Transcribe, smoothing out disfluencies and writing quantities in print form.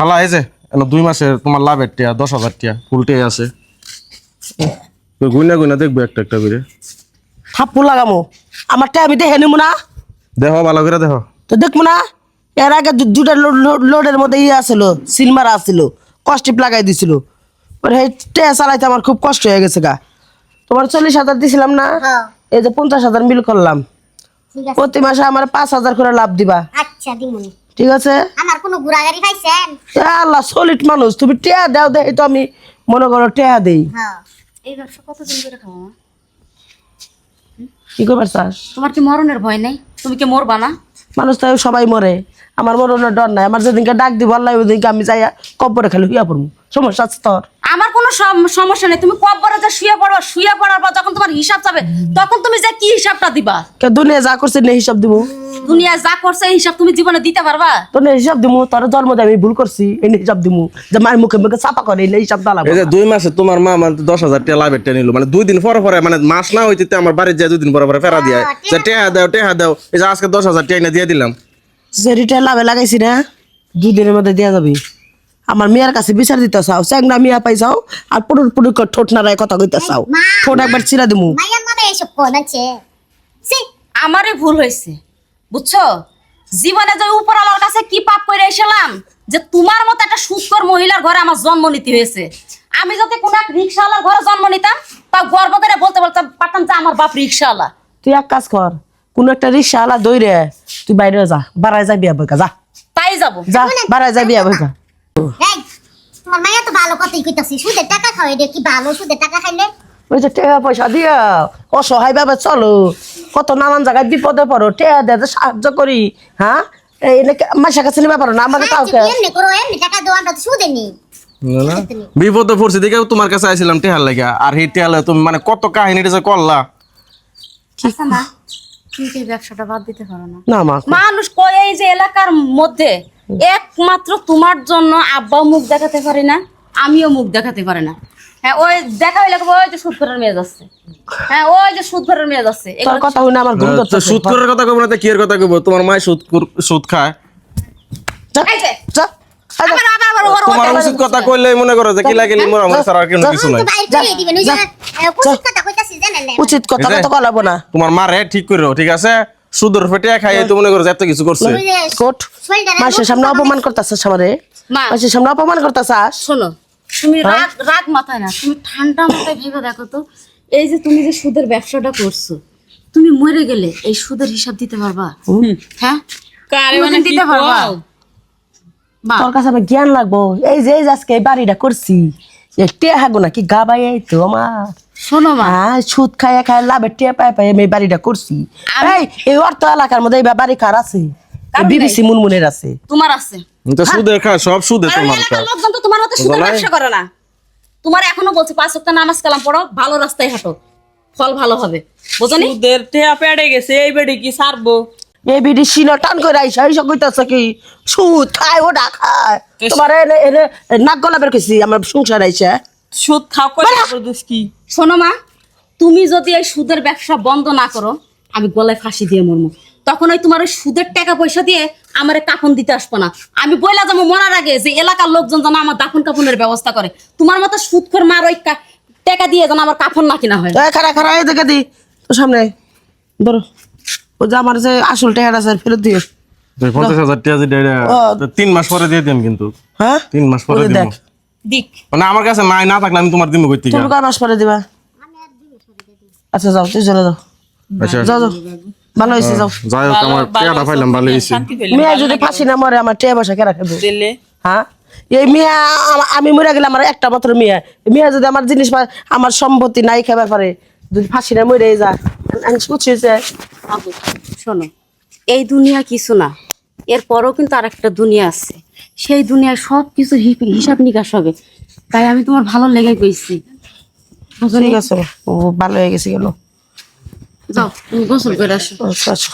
খালা এই যে 2 মাসের তোমার লাভের টিয়া 10,000 টিয়া উল্টে আছে গুইনা গুইনা দেখবো একটা একটা করে থাপ্পু লাগামো আমারটা আমি দেখে নিবো না দেখো ভালো করে দেখো তো দেখবো না এর আগে দুটা লোডের মধ্যে আসলো সিলমারা আসছিল কষ্টিপ লাগাই দিছিল টেয়া চালাইতে আমার খুব কষ্ট হয়ে গেছে গা তোমার 40,000 দিছিলাম না এই যে 50,000 বিল করলাম প্রতি মাসে আমার 5,000 করে লাভ দিবা আচ্ছা দিমুনি ঠিক আছে আমার কোনো ঘোড়া গাড়ি পাইছেন আল্লাহ সলিড মানুষ তুমি টেয়া দাও দেখি তো আমি মনে করো টেয়া দেই হ্যাঁ এই ব্যবসা কতদিন করে খাওয়া কি করবার চাস তোমার কি মরণের ভয় নাই তুমি কি মরবা না মানুষ তো সবাই মরে আমার মরণের ডর নাই আমার যেদিনকে ডাক দিব আল্লাহ ওইদিনকে আমি যাই কব্বরে খালি হইয়া পড়বো সমস্যা আছে তোর আমার কোনো সমস্যা নেই তুমি কবরে যা শুয়ে পড়বা শুয়ে পড়ার পর যখন তোমার হিসাব যাবে তখন তুমি যে কি হিসাবটা দিবা কে দুনিয়া যা করছে নে হিসাব দিব দুনিয়া যা করছে এই হিসাব তুমি জীবনে দিতে পারবা তোর নে হিসাব দিমু তোর জন্ম দিয়ে আমি ভুল করছি এই নে হিসাব দিমু যে মায়ের মুখে মুখে চাপা করে এই নে হিসাব দালাম এই যে 2 মাসে তোমার মা মানে 10,000 টাকা লাভের টিয়া নিল মানে 2 দিন পরে পরে মানে মাস না হইতে আমার বাড়ি যায় 2 দিন পরে পরে ফেরা দিয়ে যে টেহা দাও এই যে আজকে 10,000 টাকা এনে দিয়ে দিলাম সেরিটা লাভে লাগাইছি না 2 দিনের মধ্যে দেয়া যাবে আমার মেয়ের কাছে বিচার দিতে চাও চ্যাংনা মিয়া পাইছাও আর পুরুর পুরুর ঠোঁট নাড়ায় কথা কইতে চাও ঠোঁট একবার ছিঁড়া দিমু মাইয়ার নামে এসব কোন আছে সি আমারই ভুল হয়েছে বুঝছো জীবনে যে উপরওয়ালার কাছে কি পাপ করে এসেলাম যে তোমার মতো একটা সুস্থর মহিলার ঘরে আমার জন্ম নিতে হয়েছে আমি যদি কোনো এক রিক্সাওয়ালার ঘরে জন্ম নিতাম তা গর্ব করে বলতে পারতাম যে আমার বাপ রিক্সাওয়ালা তুই এক কাজ কর কোন একটা রিক্সা আলা দইরে তুই বাইরে যা বাড়ায় যা বিয়া বইকা যা তাই যাবো যা বাড়ায় যা বিয়া বইকা এই তোমার মাইয়া তো ভালো কথাই কইতাছি সুদের টাকা খাওয়াই দে কি ভালো সুদের টাকা খাইলে ওই যে টাকা পয়সা দিয়া অসহায় ভাবে চলো কত নানান জায়গায় বিপদে পড়ো টেয়া দিয়ে সাহায্য করি হ্যাঁ এই মাসের কাছে নিবা পারো না আমাকে কাউকে এমনি করো এমনি টাকা দাও আমরা তো সুদে নি বিপদে পড়ছি দেখে তোমার কাছে আইছিলাম টেহার লাগা আর এই টেহালে তুমি মানে কত কাহিনীটা যে করলা আচ্ছা না তুমি কি ব্যবসাটা বাদ দিতে পারো না না মা মানুষ কয় এই যে এলাকার মধ্যে একমাত্র তোমার জন্য আব্বাও মুখ দেখাতে পারে না আমিও মুখ দেখাতে পারি না হ্যাঁ ওই দেখা হইলে ওই যে সুদ করার মেয়ে যাচ্ছে হ্যাঁ ওই যে সুদ করার মেয়ে যাচ্ছে তোর কথা হইনা আমার ঘুম ধরছে সুদ করার কথা কইব না তো কি এর কথা কইব তোমার মা সুদ খায় এই যে যা আবার তোমার উচিত কথা কইলে মনে করো যে কি লাগেলি মোর আমার সারা আর কোনো কিছু নাই তো বাইরে দিয়ে দিবেন ওই যে কুচিত কথা কইতাছি জানেন না উচিত কথা তো বলাবো না তোমার মা রে ঠিক করে ঠিক আছে সুদের পেটে খাই তো মনে করো যে এত কিছু করছে ওই যে কোট মাসের সামনে অপমান করতেছিস আমারে মা মাসের সামনে অপমান করতেছিস শোনো তুমি রাগ রাগ মাথায় না তুমি ঠান্ডা মাথায় ভেবে দেখো তো এই যে তুমি যে সুদের ব্যবসাটা করছো তুমি মরে গেলে এই সুদের হিসাব দিতে পারবা হ্যাঁ কোনোদিন দিতে পারবা মা তোর কাছে আমার জ্ঞান লাগবো এই যে আজকে এই বাড়িটা করছি টেয়া হাগো না কি গা বাই তো আমার শোনো মা হ্যাঁ সুদ খাইয়া খাই লাভের টিয়া পাই পাই আমি এই বাড়িটা করছি এই অর্থ এলাকার মধ্যে এই বাড়ি কার আছে বিবিসি মুনমুনের আছে তোমার আছে তো সুদে খায় সব সুদে আর তোমার এলাকার লোকজন তো তোমার মতো সুদের ব্যবসা করে না তোমার এখনো বলছে 5 ওয়াক্ত নামাজ কালাম পড়ো ভালো রাস্তায় হাঁটো ফল ভালো হবে বুঝনি সুদের টেয়া পেড়ে গেছে এই বেড়ে কি সারবো এই বিডি সিনো টান করে আইসা এইসব কইতাছে কি সুদ খায় ওটা খায় তোমার এনে এনে নাক গলা বের কইছি আমার সংসার আইসা সুদ খাও করে দুষ কি শোনো মা তুমি যদি এই সুদের ব্যবসা বন্ধ না করো আমি গলায় ফাঁসি দিয়ে মরবো তখন ওই তোমার ওই সুদের টাকা পয়সা দিয়ে আমার কাফন দিতে আসবো না আমি বইলা যাবো মরার আগে যে এলাকার লোকজন যেন আমার দাফন কাফনের ব্যবস্থা করে তোমার মতো সুদখোর মার ওই টাকা দিয়ে যেন আমার কাফন না কিনা হয় খারা খারা এই দেখে দি তোর সামনে ধরো ও যে আমার যে আসল টাকাটা আছে ফেরত দিয়ে 50,000 টাকা যে 3 মাস পরে দিয়ে দিম কিন্তু হ্যাঁ 3 মাস পরে ওই দিম দেখ দিক মানে আমার কাছে নাই না থাকলে আমি তোমার দিমু কই থেকে তুমি কয় মাস পরে দিবা আচ্ছা যাও তুই চলে যাও আচ্ছা যাও যাও ভালো হয়েছে যাও যাই হোক আমার টাকাটা পাইলাম ভালো হইছে শান্তি পেলে মেয়ে যদি ফাঁসি না মরে আমার টিয়া বসা কেরা খাবো দিলে হ্যাঁ এই মেয়ে আমি মরে গেলে আমার একটা মাত্র মেয়ে মেয়ে যদি আমার জিনিস আমার সম্পত্তি নাই খাবার পারে যদি ফাঁসি না মরে যা বুঝছে আবু, শোনো এই দুনিয়া কিছু না এরপরও কিন্তু আরেকটা দুনিয়া আছে সেই দুনিয়ায় সব কিছু হিসাব নিকাশ হবে তাই আমি তোমার ভালো লেগে গেছি ঠিক আছে ও ভালো হয়ে গেছে গেল যাও তুমি গোসল করে আসো আচ্ছা আচ্ছা